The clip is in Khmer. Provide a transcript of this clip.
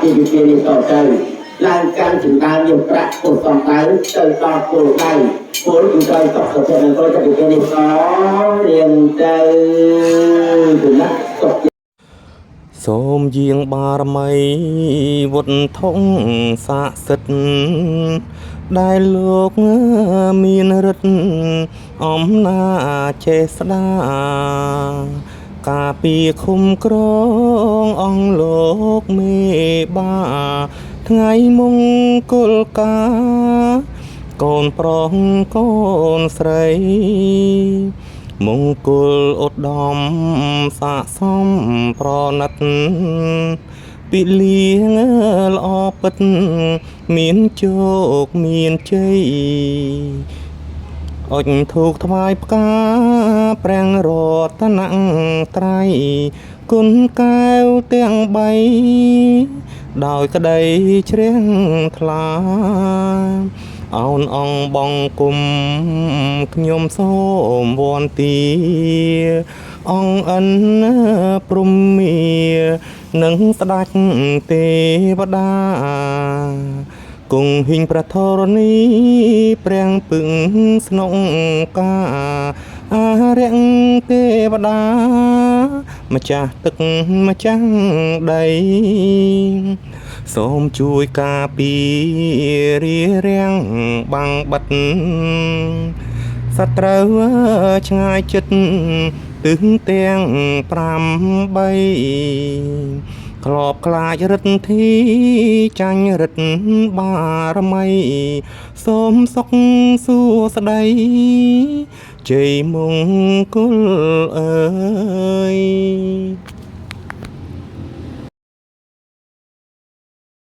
ពីវិជានេះតទៅឡើងកាន់ជំនាញយកប្រាក់ពុទ្ធសំដៅទៅដល់គោលដៅពលគឺត្រូវតបទៅនឹងពលទៅវិជានេះតរៀងទៅគឺណាតបសូមយាងបារមីវុទ្ធធំស័ក្តិសិទ្ធិដែលលោកមានរិទ្ធអំណាចចេស្តាការពីឃុំក្រងអង្គលោកមេបាថ្ងៃមង្គលការកូនប្រុសកូនស្រីមង្គលឧត្តមស័ក្តិសមប្រណិតពីលៀងល្អពិតមានជោគមានជ័យអុជធូបថ្វាយផ្កាព្រះរតនត្រ័យគុណកែវទាំង3ដោយក្តីជ្រះថ្លាអោនអង្គបងគុំខ្ញុំសូមវន្ទាអង្គអិនព្រំមានឹងស្ដេចទេវតាគង់ហ៊ីងប្រធរណីព្រះពឹងស្នងកាអារៈទេវតាម្ចាស់ទឹកម្ចាស់ដីសូមជួយការពាររារាំងបាំងបិទសត្រូវឆ្ងាយចិត្តទិសទាំង8ក្លបខ្លាចរិទ្ធិចាញ់រិទ្ធបារមីសូមសុខសួស្តីជ័យមង្គលអើយ